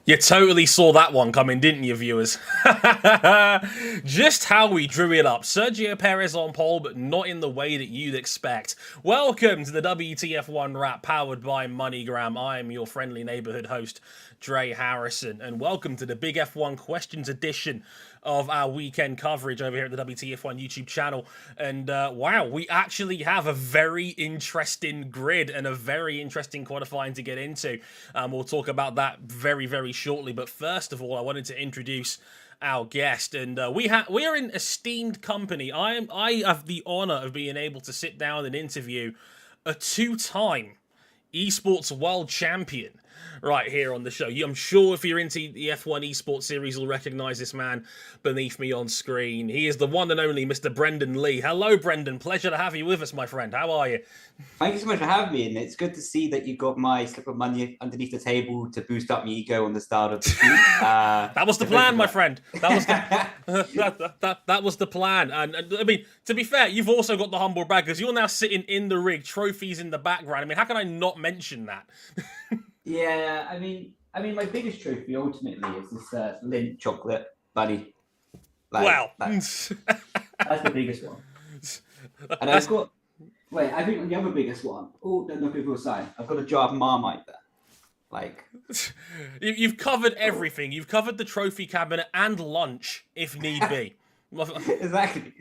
You totally saw that one coming, didn't you, viewers? Just how we drew it up. Sergio Perez on pole, but not in the way that you'd expect. Welcome to the WTF1 Wrap, powered by MoneyGram. I am your friendly neighborhood host, Dre Harrison, and welcome to the Big F1 Questions edition of our weekend coverage over here at the WTF1 YouTube channel. And wow, we actually have a very interesting grid and a very interesting qualifying to get into. We'll talk about that very, very shortly. But first of all, I wanted to introduce our guest, and we are in esteemed company. I have the honor of being able to sit down and interview a two-time esports world champion right here on the show. I'm sure if you're into the F1 esports series, you'll recognize this man beneath me on screen. He is the one and only Mr. Brendon Leigh. Hello, Brendon. Pleasure to have you with us, my friend. How are you? Thank you so much for having me, and it's good to see that you got my slip of money underneath the table to boost up my ego on the start of the stream. That was the plan, my friend. That was the that was the plan. And I mean, to be fair, you've also got the humble brag because you're now sitting in the rig, trophies in the background. I mean, how can I not mention that? Yeah, I mean, my biggest trophy ultimately is this Lindt chocolate buddy. Wow, that's the biggest one. And I've got. Wait, I think the other biggest one. Oh, don't knock people aside. I've got a jar of Marmite there. Like, you've covered everything. You've covered the trophy cabinet and lunch, if need be. Exactly.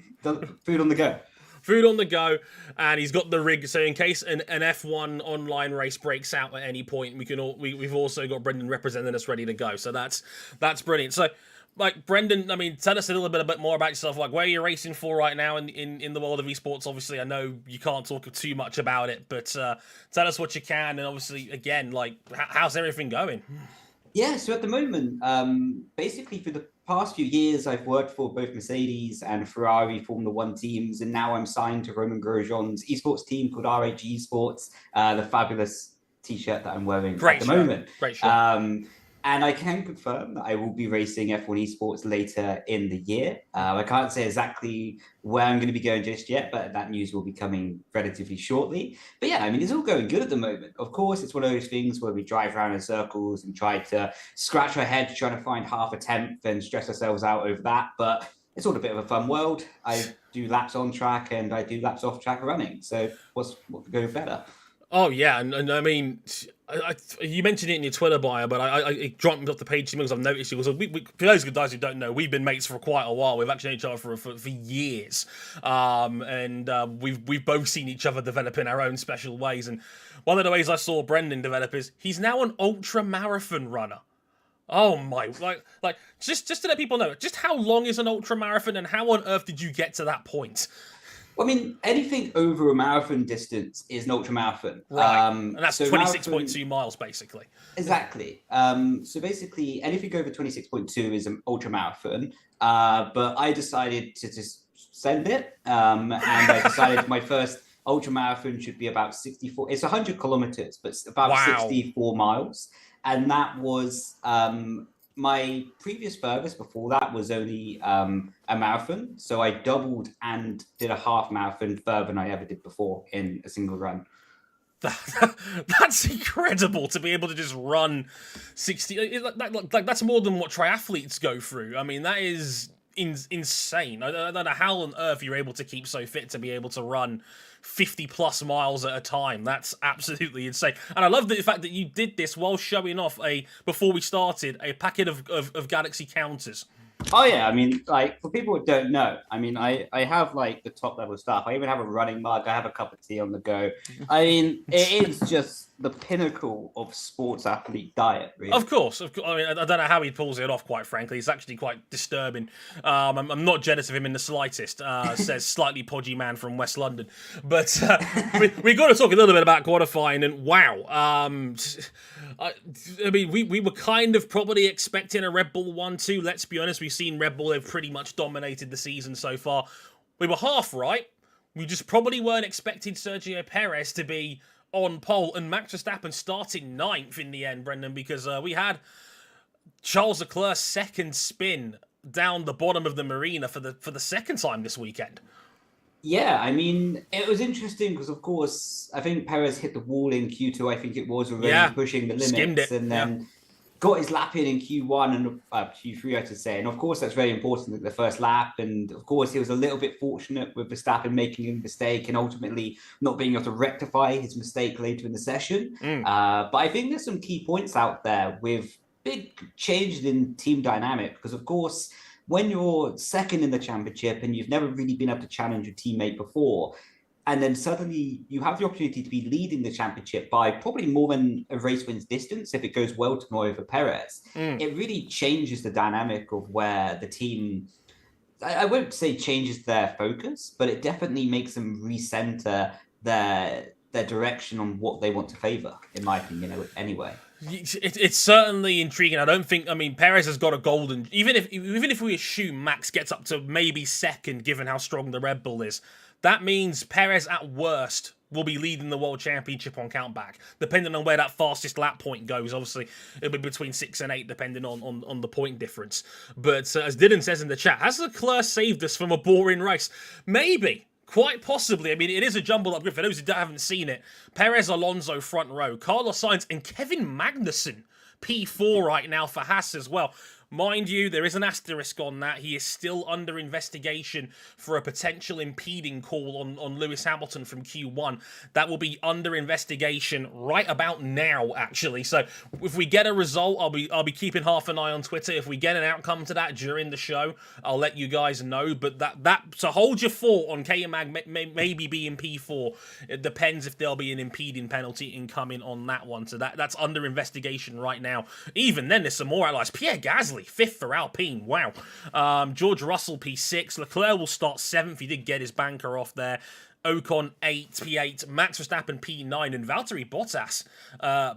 Food on the go. Food on the go, and he's got the rig, so in case an F1 online race breaks out at any point, we've also got Brendon representing us ready to go. So that's brilliant. So, like, Brendon, I mean, tell us a little bit more about yourself. Like, where you're racing for right now in the world of esports. Obviously, I know you can't talk too much about it, but tell us what you can, and obviously, again, like, how's everything going? Yeah, so at the moment, basically for the past few years, I've worked for both Mercedes and Ferrari Formula One teams, and now I'm signed to Romain Grosjean's esports team called RAG Esports, the fabulous t-shirt that I'm wearing at the moment. Great shirt. And I can confirm that I will be racing F1 Esports later in the year. I can't say exactly where I'm going to be going just yet, but that news will be coming relatively shortly. But yeah, I mean, it's all going good at the moment. Of course, it's one of those things where we drive around in circles and try to scratch our heads trying to find half a tenth and stress ourselves out over that. But it's all a bit of a fun world. I do laps on track and I do laps off track running. So what could go better? Oh, yeah, and I mean, you mentioned it in your Twitter bio, but I dropped off the page because I've noticed you. Because for those guys who don't know, we've been mates for quite a while. We've actually known each other for years, and we've both seen each other develop in our own special ways. And one of the ways I saw Brendon develop is he's now an ultra marathon runner. Oh my! Like just to let people know, just how long is an ultra marathon, and how on earth did you get to that point? Well, I mean, anything over a marathon distance is an ultra marathon. Right. And that's so 26.2 miles, basically. Exactly. So basically, anything over 26.2 is an ultra marathon. But I decided to just send it. And I decided my first ultra marathon should be about 64. It's 100 kilometers, but it's about 64 miles. And that was my previous furthest before that was only a marathon. So I doubled and did a half marathon further than I ever did before in a single run. That's incredible to be able to just run 60. Like that's more than what triathletes go through. I mean, that is insane. I don't know how on earth you're able to keep so fit to be able to run 50 plus miles at a time. That's absolutely insane. And I love the fact that you did this while showing off before we started, a packet of Galaxy counters. Oh yeah, I mean, like, for people who don't know, I mean, I have like the top level stuff. I even have a running mug. I have a cup of tea on the go. I mean, it is just the pinnacle of sports athlete diet, really. Of course. I mean, I don't know how he pulls it off, quite frankly. It's actually quite disturbing. I'm not jealous of him in the slightest, says slightly podgy man from West London. But we got to talk a little bit about qualifying, and wow. I mean, we were kind of probably expecting a Red Bull 1-2. Let's be honest, we've seen Red Bull, they've pretty much dominated the season so far. We were half right. We just probably weren't expecting Sergio Perez to be on pole and Max Verstappen starting 9th in the end, Brendon, because we had Charles Leclerc's second spin down the bottom of the marina for the second time this weekend. Yeah, I mean, it was interesting because, of course, I think Perez hit the wall in Q2, I think it was, already pushing the limits. Skimmed it. And then got his lap in Q1 and Q3, I should say. And of course, that's very important at the first lap. And of course, he was a little bit fortunate with Verstappen making a mistake and ultimately not being able to rectify his mistake later in the session. But I think there's some key points out there with big changes in team dynamic, because of course, when you're second in the championship and you've never really been able to challenge your teammate before, and then suddenly you have the opportunity to be leading the championship by probably more than a race win's distance if it goes well tomorrow for Perez. It really changes the dynamic of where the team, I won't say changes their focus, but it definitely makes them recenter their direction on what they want to favor, in my opinion, anyway. It's certainly intriguing. I don't think, Perez has got a golden, even if we assume Max gets up to maybe second, given how strong the Red Bull is, that means Perez at worst will be leading the World Championship on countback, depending on where that fastest lap point goes. Obviously, it'll be between 6 and 8, depending on the point difference. But as Dylan says in the chat, has Leclerc saved us from a boring race? Maybe. Quite possibly. It is a jumbled up grid. For those who haven't seen it, Perez, Alonso front row, Carlos Sainz and Kevin Magnussen P4 right now for Haas as well. Mind you, there is an asterisk on that. He is still under investigation for a potential impeding call on Lewis Hamilton from Q1. That will be under investigation right about now, actually. So if we get a result, I'll be keeping half an eye on Twitter. If we get an outcome to that during the show, I'll let you guys know. But so hold your thought on K-Mag maybe being P4. It depends if there'll be an impeding penalty incoming on that one. So that's under investigation right now. Even then, there's some more outliers. Pierre Gasly, 5th for Alpine. Wow. George Russell, P6. Leclerc will start 7th. He did get his banker off there. Ocon, P8. Max Verstappen, P9. And Valtteri Bottas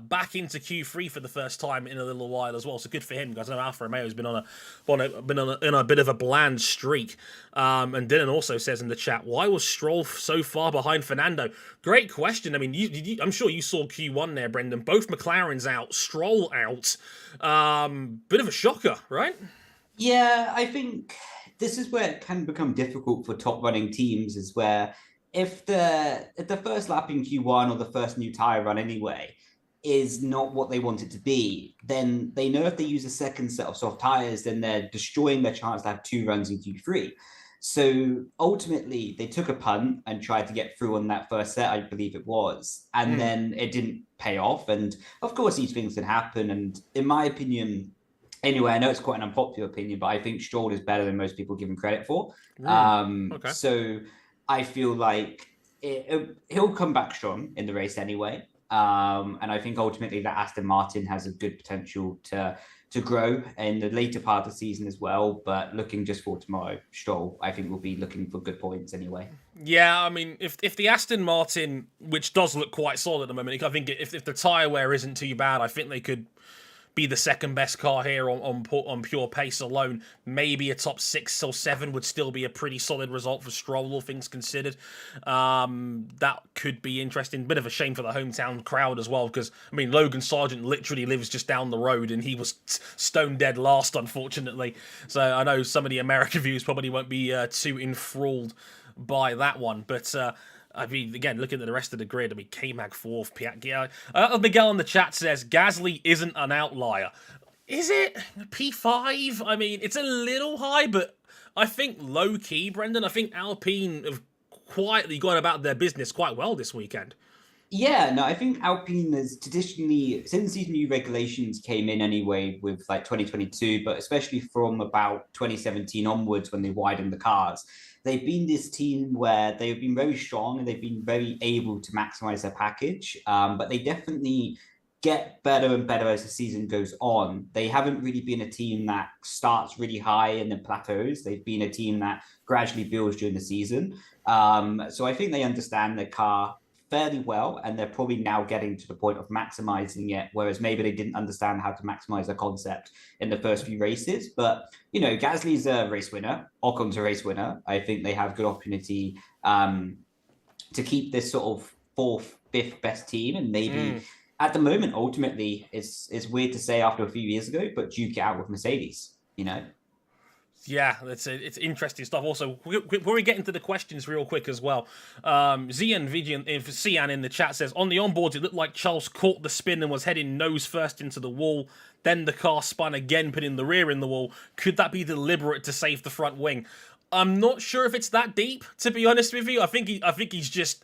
back into Q3 for the first time in a little while as well. So good for him, guys. I know Alfa Romeo's been on a bit of a bland streak. And Dylan also says in the chat, why was Stroll so far behind Fernando? Great question. I'm sure you saw Q1 there, Brendan. Both McLarens out, Stroll out. Bit of a shocker, right? Yeah, I think this is where it can become difficult for top running teams, is where if the first lap in Q1 or the first new tyre run anyway is not what they want it to be, then they know if they use a second set of soft tyres, then they're destroying their chance to have 2 runs in Q3. So ultimately, they took a punt and tried to get through on that first set, I believe it was, and then it didn't pay off. And of course, these things can happen. And in my opinion, anyway, I know it's quite an unpopular opinion, but I think Stroll is better than most people give him credit for. Okay. So I feel like he'll come back strong in the race anyway. And I think ultimately that Aston Martin has a good potential to grow in the later part of the season as well. But looking just for tomorrow, Stroll, I think, will be looking for good points anyway. Yeah, if the Aston Martin, which does look quite solid at the moment, I think if the tyre wear isn't too bad, I think they could be the second best car here on pure pace alone. Maybe a top 6 or 7 would still be a pretty solid result for Stroll, all things considered. That could be interesting. Bit of a shame for the hometown crowd as well, because Logan Sargent literally lives just down the road and he was stone dead last, unfortunately. So I know some of the American viewers probably won't be too enthralled by that one, but again, looking at the rest of the grid, K-Mag 4th, Miguel in the chat says, Gasly isn't an outlier. Is it? P5? It's a little high, but I think low-key, Brendan, I think Alpine have quietly gone about their business quite well this weekend. Yeah, no, I think Alpine has traditionally, since these new regulations came in anyway with 2022, but especially from about 2017 onwards when they widened the cars, they've been this team where they've been very strong and they've been very able to maximize their package. But they definitely get better and better as the season goes on. They haven't really been a team that starts really high and then plateaus. They've been a team that gradually builds during the season. So I think they understand their car fairly well, and they're probably now getting to the point of maximizing it, whereas maybe they didn't understand how to maximize their concept in the first few races. But Gasly's a race winner, Ocon's a race winner. I think they have good opportunity to keep this sort of 4th, 5th best team, and maybe at the moment, ultimately, it's weird to say after a few years ago, but duke it out with Mercedes. Yeah, it's interesting stuff. Also, before we get into the questions real quick as well, Cian in the chat says, on the onboards, it looked like Charles caught the spin and was heading nose first into the wall. Then the car spun again, putting the rear in the wall. Could that be deliberate to save the front wing? I'm not sure if it's that deep, to be honest with you. I think he's just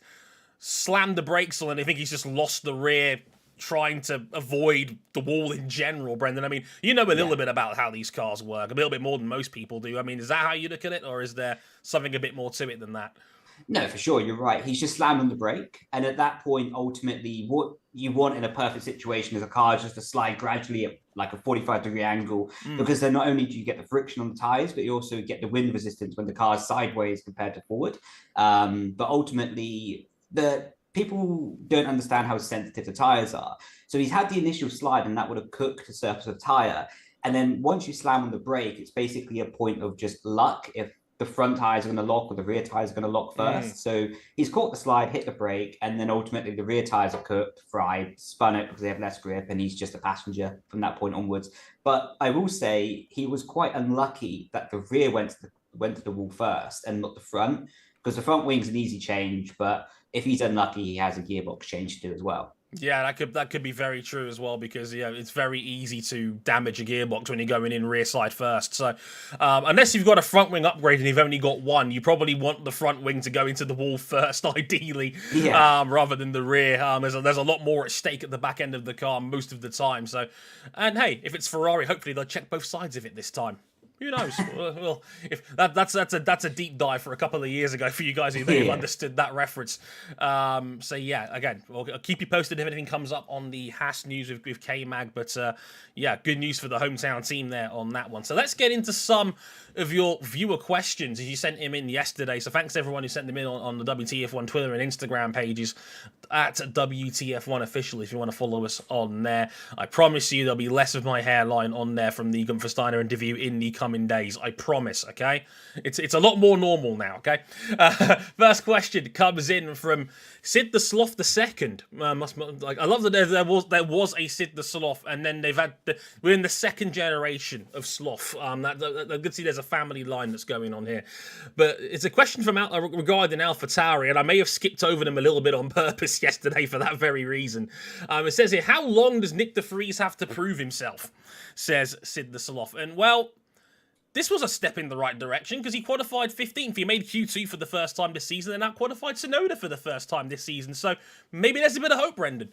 slammed the brakes on, and I think he's just lost the rear trying to avoid the wall in general, Brendon. I mean, you know a little bit about how these cars work, a little bit more than most people do. I mean, is that how you look at it, or is there something a bit more to it than that? No, for sure, you're right. He's just slammed on the brake, and at that point, ultimately, what you want in a perfect situation is a car just to slide gradually at like a 45-degree angle, because then not only do you get the friction on the tires, but you also get the wind resistance when the car is sideways compared to forward. But ultimately, the people don't understand how sensitive the tires are. So he's had the initial slide, and that would have cooked the surface of the tire. And then once you slam on the brake, it's basically a point of just luck if the front tires are going to lock or the rear tires are going to lock first. So he's caught the slide, hit the brake, and then ultimately the rear tires are cooked, fried, spun it because they have less grip, and he's just a passenger from that point onwards. But I will say he was quite unlucky that the rear went to the wall first and not the front, because the front wing's an easy change, but if he's unlucky, he has a gearbox change to do as well. Yeah, that could be very true as well, because it's very easy to damage a gearbox when you're going in rear side first. So unless you've got a front wing upgrade and you've only got one, you probably want the front wing to go into the wall first, ideally, rather than the rear. There's a lot more at stake at the back end of the car most of the time. So, and hey, if it's Ferrari, hopefully they'll check both sides of it this time. Who knows? Well, if that's a deep dive for a couple of years ago for you guys who understood that reference. So yeah, again, I'll keep you posted if anything comes up on the Haas news with K-Mag. But yeah, good news for the hometown team there on that one. So let's get into some of your viewer questions as you sent him in yesterday. So thanks everyone who sent them in on the WTF1 Twitter and Instagram pages at WTF1 Official if you want to follow us on there. I promise you there'll be less of my hairline on there from the Gunther Steiner interview in the coming days. I promise, okay? It's a lot more normal now, okay? First question comes in from Sid the Sloth II. I love that there was a Sid the Sloth, and then we're in the second generation of Sloth. I could see there's a family line that's going on here. But it's a question from regarding AlphaTauri, and I may have skipped over them a little bit on purpose yesterday for that very reason. It says here, how long does Nick de Vries have to prove himself? Says Sid the Sloth. And well, this was a step in the right direction because he qualified 15th. He made Q2 for the first time this season and now qualified Tsunoda for the first time this season. So maybe there's a bit of hope, Brendon.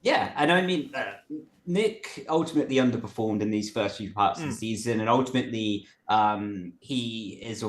Yeah, and I mean, Nick ultimately underperformed in these first few parts of the season, and ultimately he is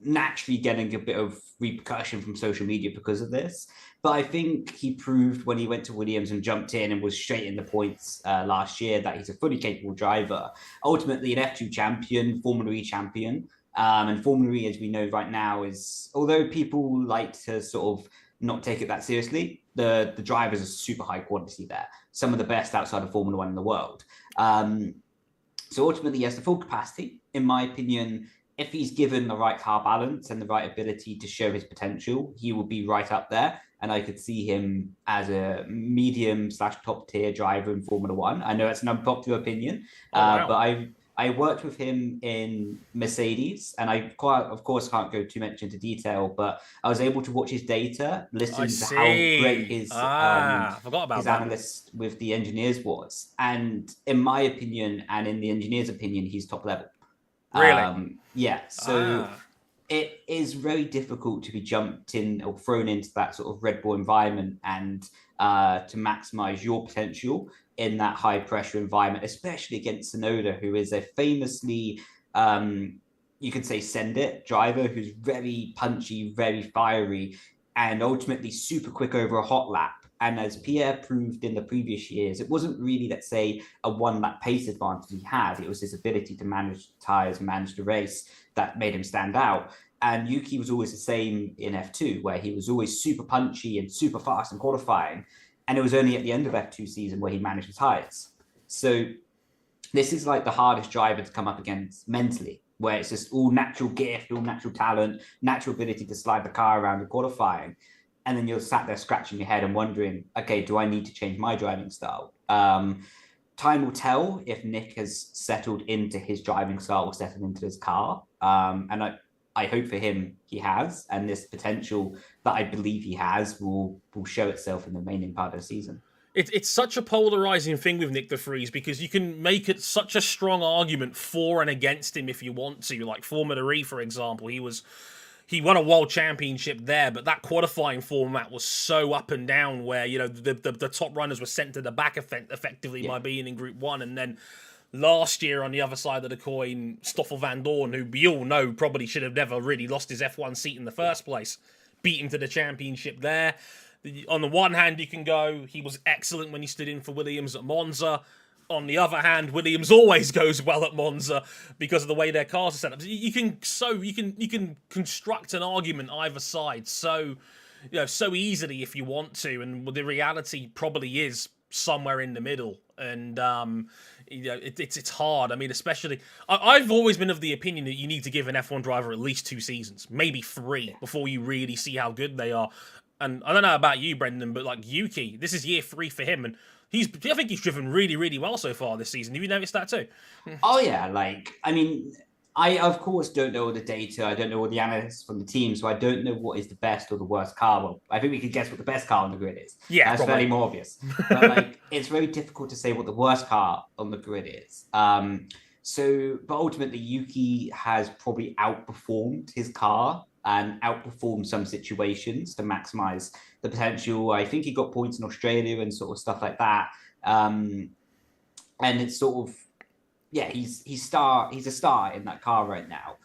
naturally getting a bit of repercussion from social media because of this. But I think he proved when he went to Williams and jumped in and was straight in the points last year that he's a fully capable driver. Ultimately, an F2 champion, Formula E champion. And Formula E, as we know right now, is, although people like to sort of not take it that seriously, the drivers are super high quality there. Some of the best outside of Formula One in the world. So ultimately, he has the full capacity. In my opinion, if he's given the right car balance and the right ability to show his potential, he will be right up there. And I could see him as a medium/top tier driver in Formula One. I know it's an unpopular opinion, but I worked with him in Mercedes, and I of course can't go too much into detail, but I was able to watch his data, listen to how great his analyst with the engineers was. And in my opinion, and in the engineer's opinion, he's top level. Really? Yeah. So it is very difficult to be jumped in or thrown into that sort of Red Bull environment and to maximize your potential in that high pressure environment, especially against Tsunoda, who is a famously, you could say, send it driver who's very punchy, very fiery, and ultimately super quick over a hot lap. And as Pierre proved in the previous years, it wasn't really, let's say, a one-lap pace advantage he had. It was his ability to manage tires, manage the race that made him stand out. And Yuki was always the same in F2, where he was always super punchy and super fast in qualifying. And it was only at the end of F2 season where he managed the tires. So this is like the hardest driver to come up against mentally, where it's just all natural gift, all natural talent, natural ability to slide the car around in qualifying. And then you're sat there scratching your head and wondering, okay, do I need to change my driving style? time will tell if Nick has settled into his driving style or settled into his car. And I hope for him he has, and this potential that I believe he has will show itself in the remaining part of the season. It's such a polarizing thing with Nick de Vries because you can make it such a strong argument for and against him if you want to. Like Formula E, for example, he won a world championship there, but that qualifying format was so up and down where, you know, the top runners were sent to the back effectively by being in Group 1. And then last year on the other side of the coin, Stoffel Van Dorn, who we all know probably should have never really lost his F1 seat in the first place, beat him to the championship there. On the one hand, you can go, he was excellent when he stood in for Williams at Monza. On the other hand, Williams always goes well at Monza because of the way their cars are set up. You can construct an argument either side so easily if you want to, and the reality probably is somewhere in the middle. And it's hard. I mean, especially I've always been of the opinion that you need to give an F1 driver at least 2 seasons, maybe 3, before you really see how good they are. And I don't know about you, Brendon, but like Yuki, this is year 3 for him, and I think he's driven really, really well so far this season. Have you noticed that too? Oh yeah, I of course don't know all the data. I don't know all the analysts from the team, so I don't know what is the best or the worst car. Well, I think we could guess what the best car on the grid is. Yeah, that's fairly more obvious. But it's very difficult to say what the worst car on the grid is. But ultimately, Yuki has probably outperformed his car and outperformed some situations to maximize the potential. I think he got points in Australia and sort of stuff like that. And it's sort of, he's a star in that car right now.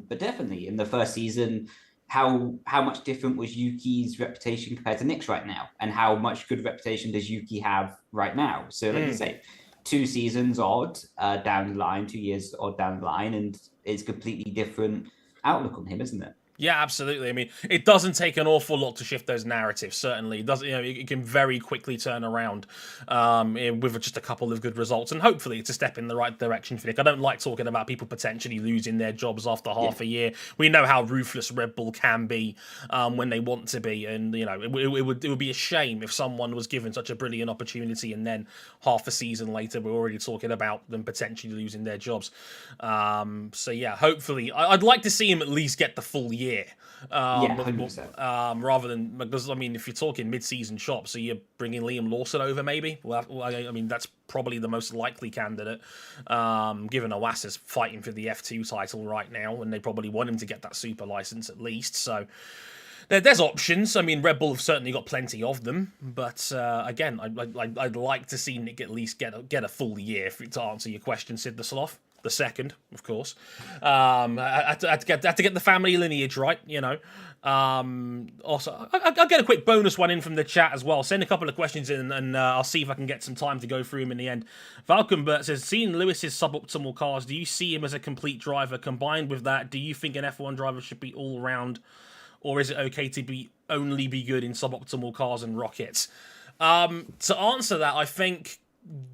But definitely in the first season, how much different was Yuki's reputation compared to Nick's right now? And how much good reputation does Yuki have right now? So like you say, 2 seasons odd down the line, 2 years odd down the line, and it's completely different outlook on him, isn't it? Yeah, absolutely. I mean, it doesn't take an awful lot to shift those narratives. Certainly, it doesn't. It can very quickly turn around with just a couple of good results, and hopefully, it's a step in the right direction for Nick. I don't like talking about people potentially losing their jobs after half a year. We know how ruthless Red Bull can be when they want to be, and it would be a shame if someone was given such a brilliant opportunity and then half a season later we're already talking about them potentially losing their jobs. So yeah, hopefully, I'd like to see him at least get the full year. 100%. Rather than, because I mean, if you're talking mid-season shop, so you're bringing Liam Lawson over, maybe. Well, I mean, that's probably the most likely candidate, given Owasa's fighting for the F2 title right now, and they probably want him to get that super license at least. So there's options. I mean, Red Bull have certainly got plenty of them, but again, I'd like to see Nick at least get a full year to answer your question, Sid the Sloth. The second, of course. I had to get the family lineage right, Also, I'll get a quick bonus one in from the chat as well. Send a couple of questions in, and I'll see if I can get some time to go through them in the end. Valkenbert says, seeing Lewis's suboptimal cars, do you see him as a complete driver? Combined with that, do you think an F1 driver should be all round, or is it okay to only be good in suboptimal cars and rockets? To answer that, I think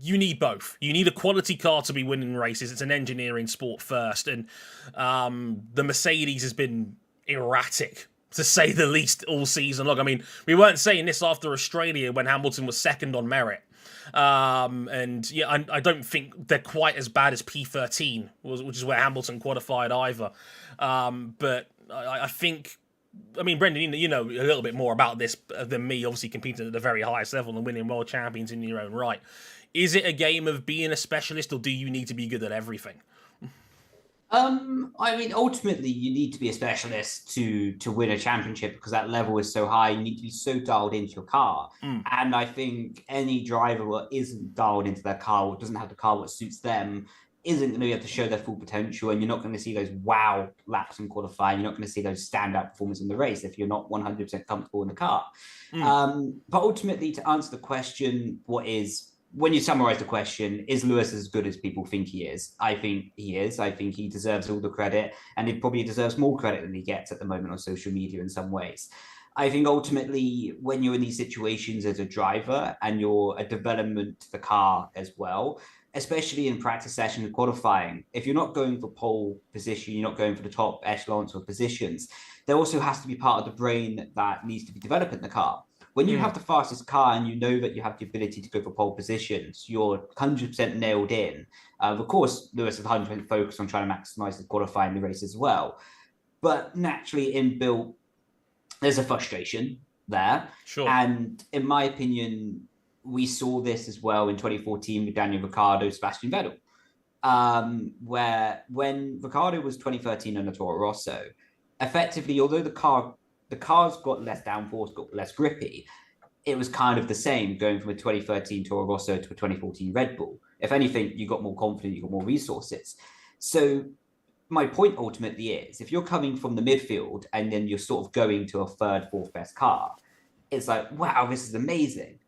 you need both. You need a quality car to be winning races. It's an engineering sport first, and the Mercedes has been erratic, to say the least, all season long. I mean, we weren't saying this after Australia when Hamilton was second on merit. And yeah, I don't think they're quite as bad as P13, which is where Hamilton qualified either. But I think, I mean, Brendon, you know a little bit more about this than me, obviously competing at the very highest level and winning world champions in your own right. Is it a game of being a specialist, or do you need to be good at everything? I mean, ultimately, you need to be a specialist to win a championship, because that level is so high. You need to be so dialed into your car. And I think any driver that isn't dialed into their car, or doesn't have the car that suits them, isn't going to be able to show their full potential, and you're not going to see those wow laps in qualifying. You're not going to see those standout performances in the race if you're not 100% comfortable in the car. But ultimately, to answer the question, when you summarize the question, is Lewis as good as people think he is? I think he is. I think he deserves all the credit, and he probably deserves more credit than he gets at the moment on social media in some ways. I think ultimately, when you're in these situations as a driver and you're a development to the car as well, especially in practice session and qualifying, if you're not going for pole position, you're not going for the top echelons or positions, there also has to be part of the brain that needs to be developed in the car. When you have the fastest car and you know that you have the ability to go for pole positions, you're 100% nailed in. Of course, Lewis is 100% focused on trying to maximize the qualifying the race as well. But naturally, inbuilt, there's a frustration there. Sure. And in my opinion, we saw this as well in 2014 with Daniel Ricciardo, Sebastian Vettel. Where when Ricciardo was 2013 on the Toro Rosso, effectively, although the cars got less downforce, got less grippy, it was kind of the same going from a 2013 Toro Rosso to a 2014 Red Bull. If anything, you got more confident, you got more resources. So my point ultimately is, if you're coming from the midfield and then you're sort of going to a third, fourth best car, it's like, wow, this is amazing.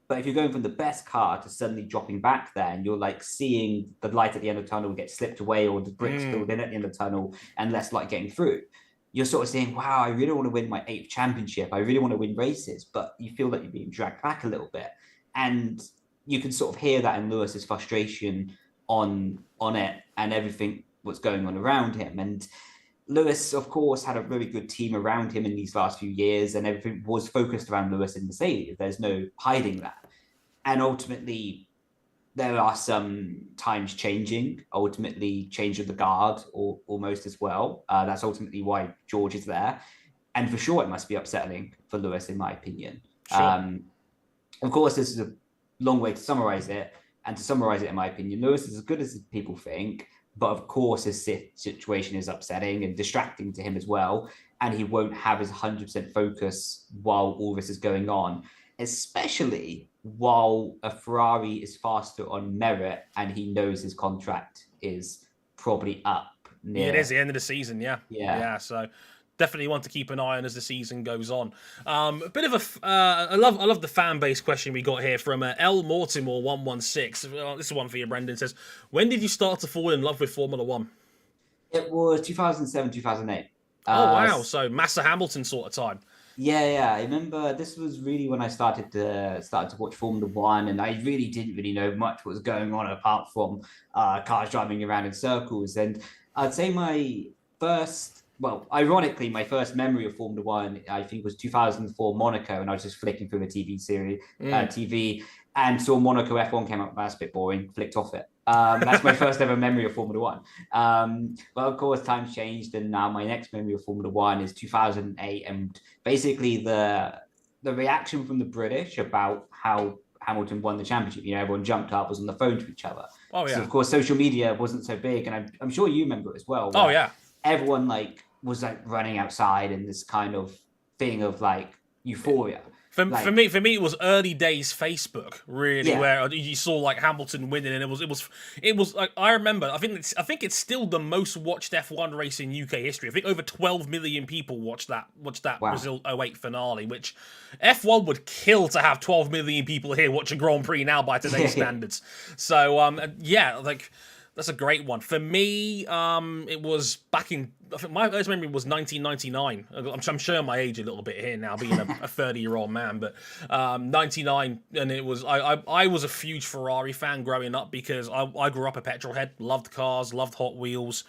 But if you're going from the best car to suddenly dropping back there and you're like seeing the light at the end of the tunnel get slipped away or the bricks filled in at the end of the tunnel and less light getting through, you're sort of saying, wow, I really want to win my 8th championship. I really want to win races, but you feel like you're being dragged back a little bit. And you can sort of hear that in Lewis's frustration on it and everything what's going on around him. And Lewis, of course, had a really good team around him in these last few years, and everything was focused around Lewis and Mercedes. There's no hiding that. And ultimately, there are some times changing, ultimately change of the guard or almost as well. That's ultimately why George is there. And for sure, it must be upsetting for Lewis, in my opinion. Sure. Of course, this is a long way to summarize it. And to summarize it, in my opinion, Lewis is as good as people think. But of course, his situation is upsetting and distracting to him as well. And he won't have his 100% focus while all this is going on, especially while a Ferrari is faster on merit and he knows his contract is probably up. Yeah, it is the end of the season, yeah. So definitely want to keep an eye on as the season goes on. A bit of I love the fan base question we got here from L Mortimer 116. This is one for you, Brendon. It says, when did you start to fall in love with Formula One? It was 2007, 2008. Oh wow! So Massa Hamilton sort of time. Yeah. I remember this was really when I started to watch Formula One, and I really didn't know much what was going on apart from cars driving around in circles. And I'd say ironically, my first memory of Formula One, I think, was 2004 Monaco, and I was just flicking through the TV and saw Monaco F1 came up. That's a bit boring. Flicked off it. That's my first ever memory of Formula One. But of course, times changed, and now my next memory of Formula One is 2008, and basically the reaction from the British about how Hamilton won the championship. Everyone jumped up, was on the phone to each other. Oh yeah. So of course, social media wasn't so big, and I'm sure you remember it as well. Oh yeah. Everyone was running outside in this kind of thing of euphoria. For me, it was early days Facebook, really, where you saw Hamilton winning, and it was like, I remember. I think it's still the most watched F1 race in UK history. I think over 12 million people watched that Brazil 08 finale, which F1 would kill to have 12 million people here watching Grand Prix now by today's standards. So that's a great one. For me, it was back in, I think my first memory was 1999. I'm showing my age a little bit here now, being a 30-year-old man, but 99, and it was, I was a huge Ferrari fan growing up because I grew up a petrol head, loved cars, loved Hot Wheels,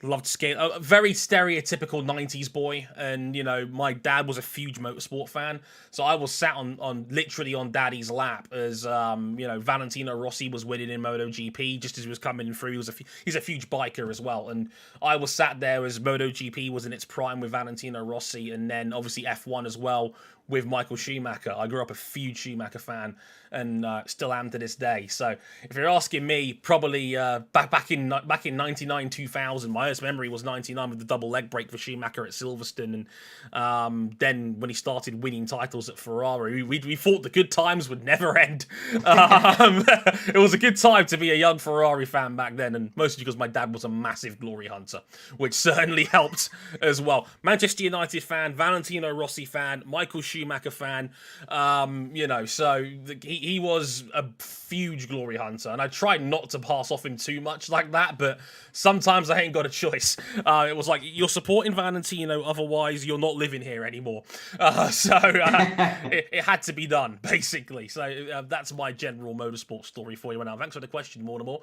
loved skate. A very stereotypical 90s boy, and my dad was a huge motorsport fan, so I was sat on literally on daddy's lap as Valentino Rossi was winning in MotoGP just as he was coming through. He's a huge biker as well, and I was sat there as MotoGP was in its prime with Valentino Rossi, and then obviously F1 as well with Michael Schumacher. I grew up a huge Schumacher fan, and still am to this day. So if you're asking me, probably back in 99, 2000, my first memory was 99 with the double leg break for Schumacher at Silverstone, and then when he started winning titles at Ferrari, we thought the good times would never end. It was a good time to be a young Ferrari fan back then, and mostly because my dad was a massive glory hunter, which certainly helped as well. Manchester United fan, Valentino Rossi fan, Michael Schumacher fan, so he was a huge glory hunter, and I tried not to pass off him too much like that, but sometimes I ain't got a choice. It was like, you're supporting Valentino, otherwise you're not living here anymore. It had to be done, basically. So that's my general motorsport story for you now. Thanks for the question, Mortimer.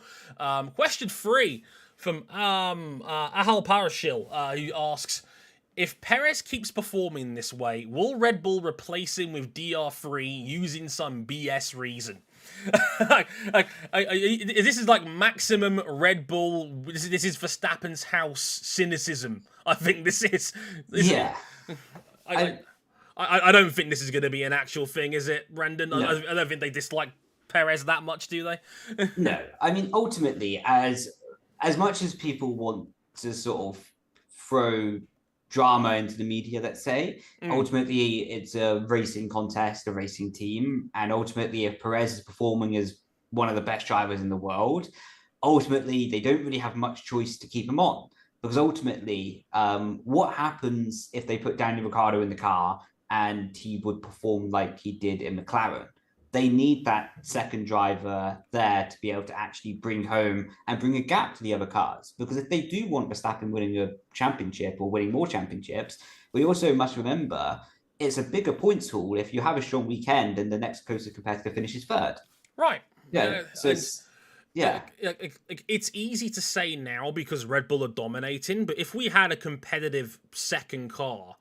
Question 3 from Ahal Parashil, who asks, if Perez keeps performing this way, will Red Bull replace him with DR3 using some BS reason? This is like maximum Red Bull. This is Verstappen's house cynicism. I think this is. Yeah. I don't think this is going to be an actual thing, is it, Brendon? No. I don't think they dislike Perez that much, do they? No. I mean, ultimately, as much as people want to sort of throw drama into the media, let's say, ultimately it's a racing contest, a racing team, and ultimately if Perez is performing as one of the best drivers in the world, ultimately they don't really have much choice to keep him on, because ultimately what happens if they put Daniel Ricciardo in the car and he would perform like he did in McLaren? They need that second driver there to be able to actually bring home and bring a gap to the other cars. Because if they do want Verstappen winning a championship or winning more championships, we also must remember it's a bigger points haul if you have a strong weekend and the next closest competitor finishes third. Right. Yeah. So it's easy to say now because Red Bull are dominating, but if we had a competitive second car,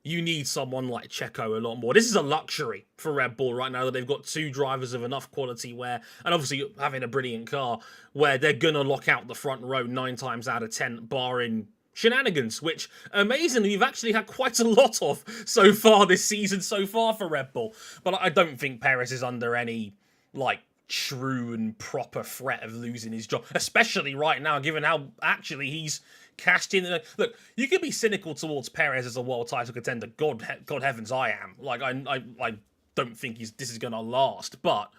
you need someone like Checo a lot more. This is a luxury for Red Bull right now that they've got two drivers of enough quality where, and obviously having a brilliant car, where they're going to lock out the front row 9 times out of 10, barring shenanigans, which amazingly we've actually had quite a lot of so far this season so far for Red Bull. But I don't think Perez is under any, like, true and proper threat of losing his job, especially right now, given how actually he's cashed in. Look, you could be cynical towards Perez as a world title contender. God heavens, I am. Like, I don't think this is going to last. But,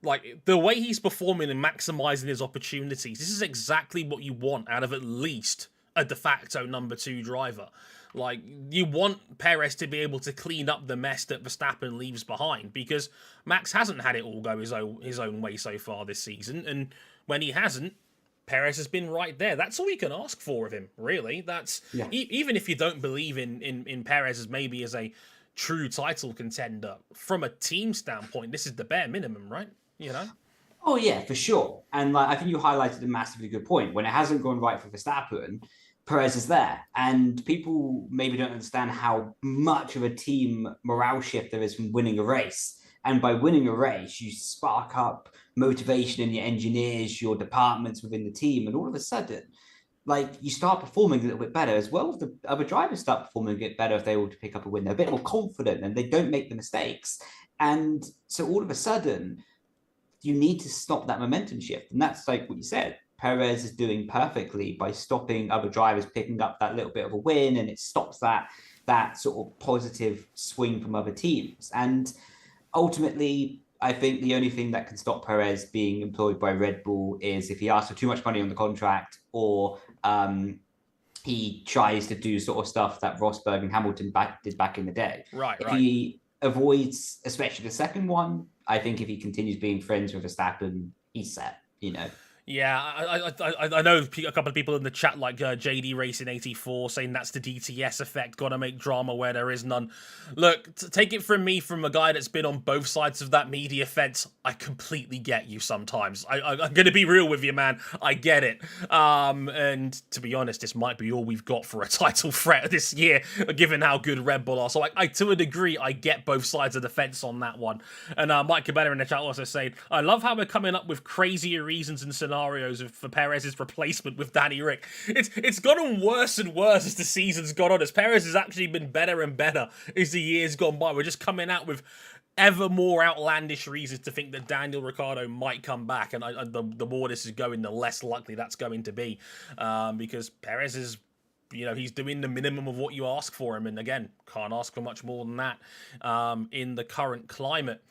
like, the way he's performing and maximizing his opportunities, this is exactly what you want out of at least a de facto number 2 driver. Like, you want Perez to be able to clean up the mess that Verstappen leaves behind, because Max hasn't had it all go his own way so far this season, and when he hasn't, Perez has been right there. That's all you can ask for of him, really. That's even if you don't believe in Perez as maybe as a true title contender, from a team standpoint, this is the bare minimum, right? You know? Oh yeah, for sure. And like, I think you highlighted a massively good point. When it hasn't gone right for Verstappen, Perez is there, and people maybe don't understand how much of a team morale shift there is from winning a race. And by winning a race, you spark up motivation in your engineers, your departments within the team, and all of a sudden, like, you start performing a little bit better as well. The other drivers start performing a bit better if they were to pick up a win. They're a bit more confident and they don't make the mistakes. And so all of a sudden, you need to stop that momentum shift. And that's like what you said. Perez is doing perfectly by stopping other drivers picking up that little bit of a win, and it stops that sort of positive swing from other teams. And ultimately, I think the only thing that can stop Perez being employed by Red Bull is if he asks for too much money on the contract, or he tries to do sort of stuff that Rosberg and Hamilton did back in the day. Right. If he avoids, especially the second one, I think if he continues being friends with Verstappen, he's set, you know. Yeah, I know a couple of people in the chat, like JD Racing 84, saying that's the DTS effect, gotta make drama where there is none. Look, take it from me, from a guy that's been on both sides of that media fence, I completely get you sometimes. I'm gonna be real with you, man. I get it. And to be honest, this might be all we've got for a title threat this year, given how good Red Bull are. So I to a degree, I get both sides of the fence on that one. And Mike Cabetta in the chat also saying, I love how we're coming up with crazier reasons and scenarios for Perez's replacement with Danny Rick. It's gotten worse and worse as the season's gone on, as Perez has actually been better and better as the years gone by. We're just coming out with ever more outlandish reasons to think that Daniel Ricciardo might come back, and the more this is going, the less likely that's going to be, because Perez is, you know, he's doing the minimum of what you ask for him, and again, can't ask for much more than that in the current climate.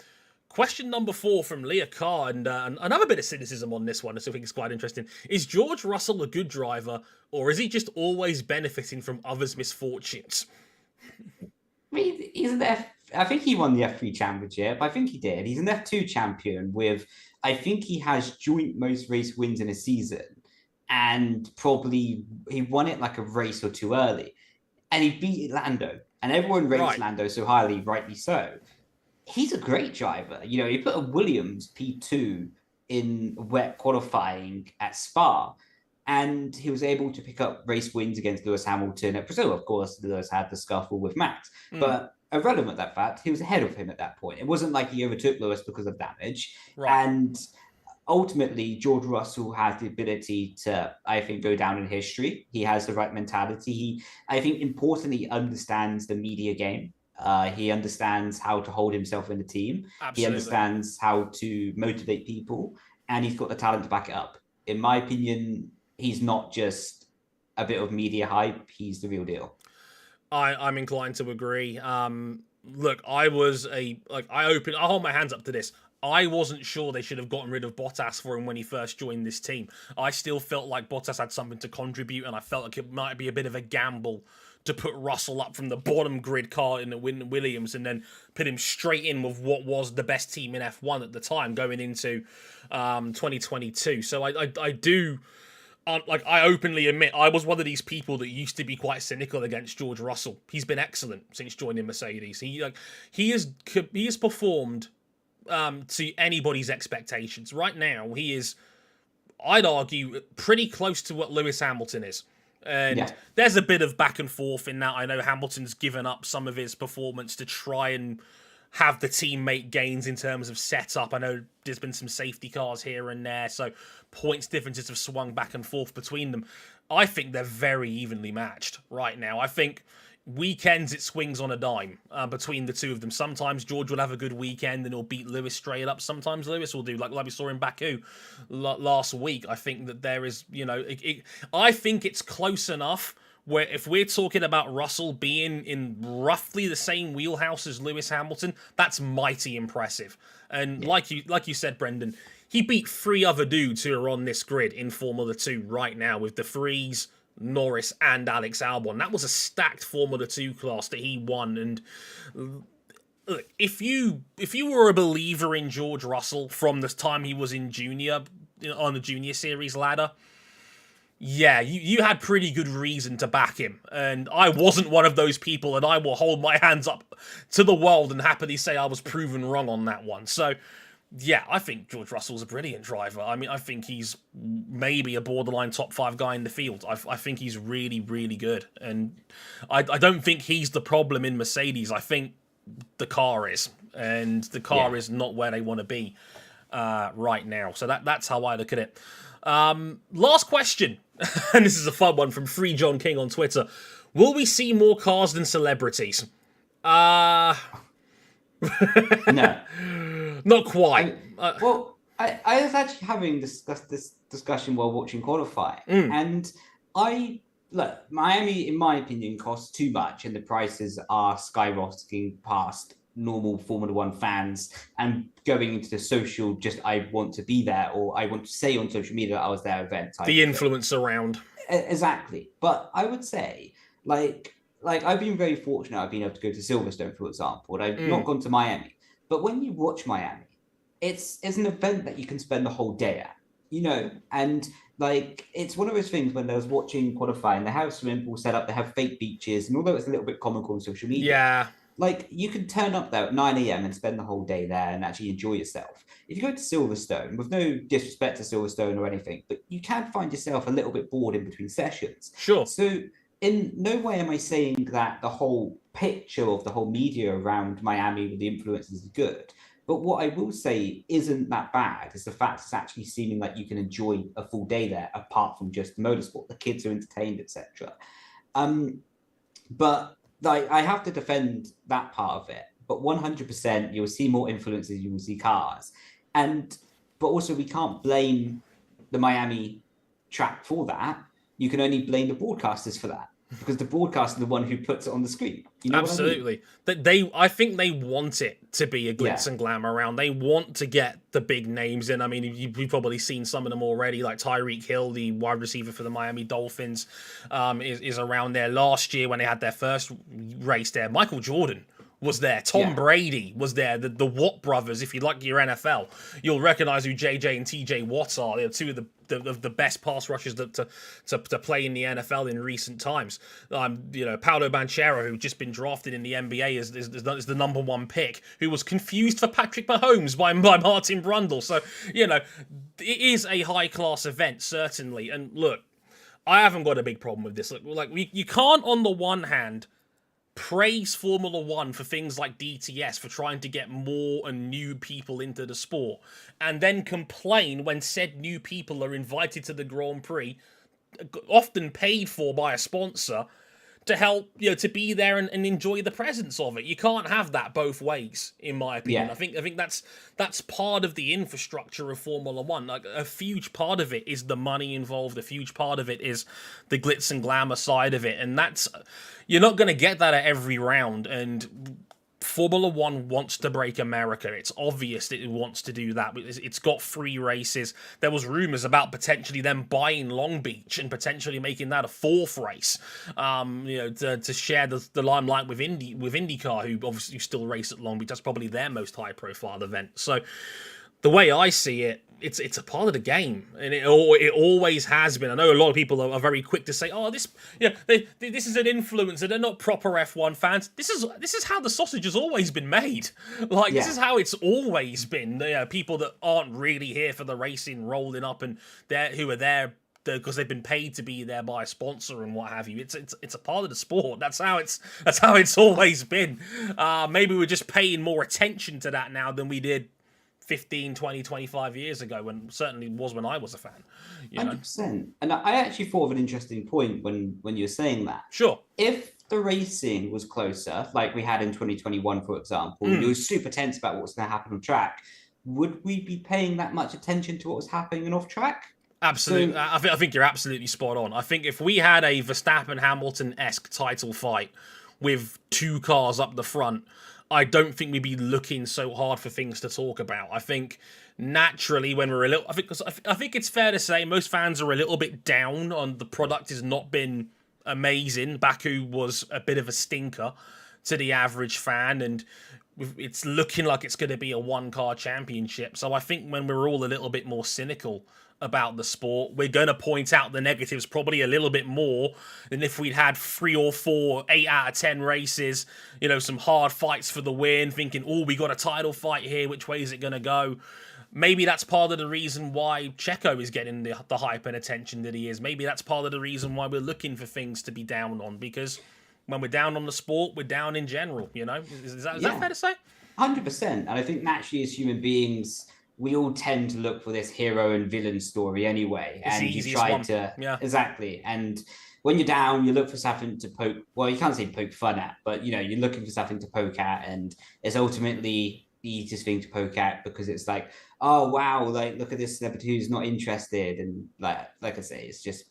Question number 4 from Leah Carr, and another bit of cynicism on this one, I think it's quite interesting. Is George Russell a good driver, or is he just always benefiting from others' misfortunes? I mean, I think he won the F3 championship. I think he did. He's an F2 champion with, I think he has joint most race wins in a season, and probably he won it like a race or two early, and he beat Lando, and everyone rates Lando so highly, rightly so. He's a great driver. You know, he put a Williams P2 in wet qualifying at Spa. And he was able to pick up race wins against Lewis Hamilton at Brazil. Of course, Lewis had the scuffle with Max, but irrelevant that fact, he was ahead of him at that point. It wasn't like he overtook Lewis because of damage. Right. And ultimately, George Russell has the ability to, I think, go down in history. He has the right mentality. He, I think, importantly, understands the media game. He understands how to hold himself in the team. Absolutely. He understands how to motivate people, and he's got the talent to back it up. In my opinion, he's not just a bit of media hype. He's the real deal. I'm inclined to agree. Look, I hold my hands up to this. I wasn't sure they should have gotten rid of Bottas for him when he first joined this team. I still felt like Bottas had something to contribute, and I felt like it might be a bit of a gamble to put Russell up from the bottom grid car in the Williams and then put him straight in with what was the best team in F1 at the time going into 2022. So I do... I openly admit, I was one of these people that used to be quite cynical against George Russell. He's been excellent since joining Mercedes. He has performed to anybody's expectations. Right now, he is, I'd argue, pretty close to what Lewis Hamilton is. And there's a bit of back and forth in that. I know Hamilton's given up some of his performance to try and have the teammate gains in terms of setup. I know there's been some safety cars here and there, so points differences have swung back and forth between them. I think they're very evenly matched right now. I think weekends it swings on a dime between the two of them. Sometimes George will have a good weekend and he'll beat Lewis straight up. Sometimes Lewis will do, like we saw in Baku last week. I think that there is, I think it's close enough where if we're talking about Russell being in roughly the same wheelhouse as Lewis Hamilton, that's mighty impressive. And like you said, Brendon, he beat 3 other dudes who are on this grid in Formula 2 right now with De Vries, Norris, and Alex Albon. That was a stacked Formula 2 class that he won. And look, if you were a believer in George Russell from the time he was in junior, on the junior series ladder, yeah, you had pretty good reason to back him. And I wasn't one of those people, and I will hold my hands up to the world and happily say I was proven wrong on that one. So, yeah, I think George Russell's a brilliant driver. I mean, I think he's maybe a borderline top 5 guy in the field. I think he's really, really good. And I don't think he's the problem in Mercedes. I think the car is. And the car is not where they want to be right now. So that's how I look at it. Last question, and this is a fun one from Free John King on Twitter. Will we see more cars than celebrities? No. Not quite. I was actually having this discussion while watching qualifying, and Miami, in my opinion, costs too much, and the prices are skyrocketing past normal Formula One fans and going into the social, just I want to be there, or I want to say on social media that I was there event. The influence around. Exactly. But I would say, like I've been very fortunate. I've been able to go to Silverstone, for example, and I've not gone to Miami. But when you watch Miami, it's an event that you can spend the whole day at, and it's one of those things when I was watching qualifying, they have swimming pool set up, they have fake beaches, and although it's a little bit comical on social media, you can turn up there at 9 a.m. and spend the whole day there and actually enjoy yourself. If you go to Silverstone, with no disrespect to Silverstone or anything, but you can find yourself a little bit bored in between sessions. Sure. So in no way am I saying that the whole picture of the whole media around Miami with the influences is good. But what I will say isn't that bad is the fact it's actually seeming like you can enjoy a full day there apart from just motorsport. The kids are entertained, etc. But I have to defend that part of it. But 100%, you'll see more influences, you will see cars. But also we can't blame the Miami track for that. You can only blame the broadcasters for that, because the broadcaster is the one who puts it on the screen. You know Absolutely. What I mean? I think they want it to be a glitz and glamour round. They want to get the big names in. I mean, you've probably seen some of them already, like Tyreek Hill, the wide receiver for the Miami Dolphins, is around there. Last year when they had their first race there, Michael Jordan was there. Tom Brady was there. The Watt brothers, if you like your NFL, you'll recognize who JJ and TJ Watt are. They're two of the best pass rushers to play in the NFL in recent times. Paolo Banchero, who's just been drafted in the NBA is the number 1 pick, who was confused for Patrick Mahomes by Martin Brundle. So, it is a high-class event, certainly. And look, I haven't got a big problem with this. You can't, on the one hand, praise Formula One for things like DTS for trying to get more and new people into the sport, and then complain when said new people are invited to the Grand Prix, often paid for by a sponsor, to help, to be there and enjoy the presence of it. You can't have that both ways, in my opinion. Yeah. I think that's part of the infrastructure of Formula One. Like, a huge part of it is the money involved. A huge part of it is the glitz and glamour side of it, and you're not going to get that at every round. And Formula One wants to break America. It's obvious that it wants to do that. It's got 3 races. There was rumors about potentially them buying Long Beach and potentially making that a 4th race, to share the limelight with IndyCar, who obviously still race at Long Beach. That's probably their most high-profile event. So the way I see it, it's a part of the game, and it always has been. I know a lot of people are very quick to say, "Oh, this is an influencer. They're not proper F1 fans." This is how the sausage has always been made. This is how it's always been. People that aren't really here for the racing, rolling up, and who are there because they've been paid to be there by a sponsor and what have you. It's a part of the sport. That's how it's always been. Maybe we're just paying more attention to that now than we did 15, 20, 25 years ago, when certainly was when I was a fan. 100%. And I actually thought of an interesting point when you were saying that. Sure. If the racing was closer, like we had in 2021, for example, it was super tense about what was going to happen on track, would we be paying that much attention to what was happening off track? Absolutely. I think you're absolutely spot on. I think if we had a Verstappen-Hamilton-esque title fight with 2 cars up the front, I don't think we'd be looking so hard for things to talk about. I think naturally when we're I think it's fair to say most fans are a little bit down on the product has not been amazing. Baku was a bit of a stinker to the average fan, and it's looking like it's going to be a 1-car championship. So I think when we're all a little bit more cynical about the sport, we're going to point out the negatives probably a little bit more than if we'd had 3 or 4 8 out of 10 races, some hard fights for the win, thinking, oh, we got a title fight here, which way is it going to go? Maybe that's part of the reason why Checo is getting the hype and attention that he is. Maybe that's part of the reason why we're looking for things to be down on, because when we're down on the sport, we're down in general, Is that fair to say? 100%. And I think naturally as human beings, we all tend to look for this hero and villain story anyway. It's and you try to... Yeah. Exactly. And when you're down, you look for something to poke... Well, you can't say poke fun at, but, you're looking for something to poke at. And it's ultimately the easiest thing to poke at because it's like, oh, wow, like, look at this celebrity who's not interested. And like I say, it's just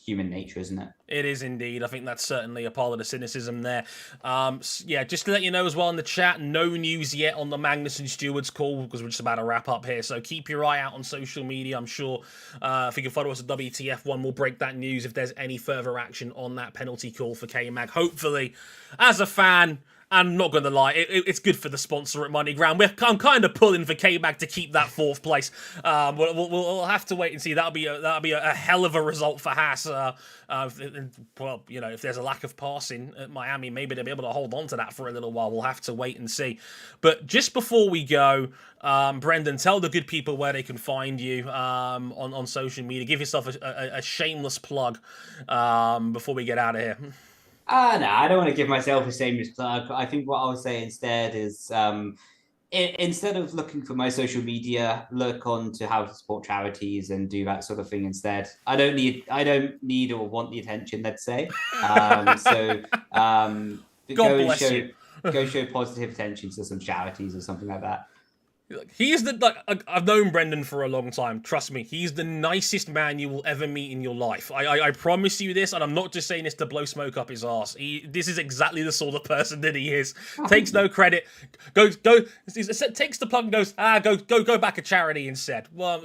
human nature, isn't it? It is indeed. I think that's certainly a part of the cynicism there. Just to let you know as well in the chat, no news yet on the Magnussen Stewards call because we're just about to wrap up here. So keep your eye out on social media. I'm sure if you can follow us at WTF1, we'll break that news if there's any further action on that penalty call for K-Mag. Hopefully, as a fan, I'm not going to lie, it's good for the sponsor at MoneyGram. I'm kind of pulling for K-Mag to keep that 4th place. We'll have to wait and see. That'll be a hell of a result for Haas. If there's a lack of passing at Miami, maybe they'll be able to hold on to that for a little while. We'll have to wait and see. But just before we go, Brendon, tell the good people where they can find you on social media. Give yourself a shameless plug before we get out of here. No, I don't want to give myself a shameless plug. I think what I'll say instead is, instead of looking for my social media, look on to how to support charities and do that sort of thing instead. I don't need or want the attention, let's say. Go show positive attention to some charities or something like that. He's I've known Brendon for a long time. Trust me, he's the nicest man you will ever meet in your life. I promise you this, and I'm not just saying this to blow smoke up his arse. This is exactly the sort of person that he is. Takes no credit. Takes the plug and goes, go back a charity instead. Well,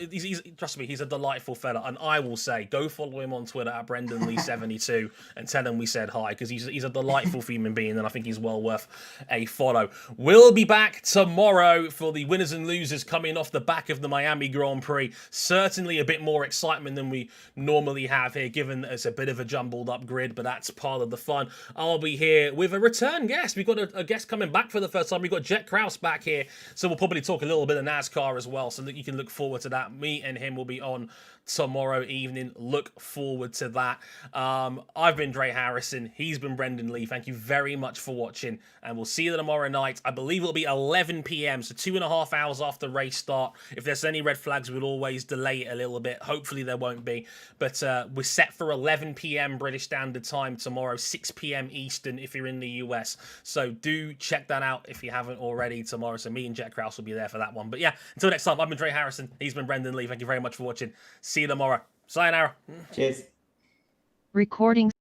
trust me, he's a delightful fella, and I will say, go follow him on Twitter at Brendon Leigh 72 and tell him we said hi, because he's a delightful human being, and I think he's well worth a follow. We'll be back tomorrow for the winners and losers coming off the back of the Miami Grand Prix. Certainly a bit more excitement than we normally have here, given that it's a bit of a jumbled up grid, but that's part of the fun. I'll be here with a return guest. We've got a guest coming back for the first time. We've got Jet Krause back here, so we'll probably talk a little bit of NASCAR as well, so that you can look forward to that. Me and him will be on tomorrow evening. Look forward to that. I've been Dre Harrison. He's been Brendon Leigh. Thank you very much for watching, and we'll see you tomorrow night. I believe it'll be 11 p.m, so 2.5 hours after race start. If there's any red flags, we'll always delay it a little bit. Hopefully there won't be, but we're set for 11 p.m. British Standard Time tomorrow, 6 p.m. Eastern if you're in the US. So do check that out if you haven't already tomorrow. So me and Jet Krause will be there for that one. But yeah, until next time, I've been Dre Harrison. He's been Brendon Leigh. Thank you very much for watching. See you tomorrow. Sayonara. Cheers. Recording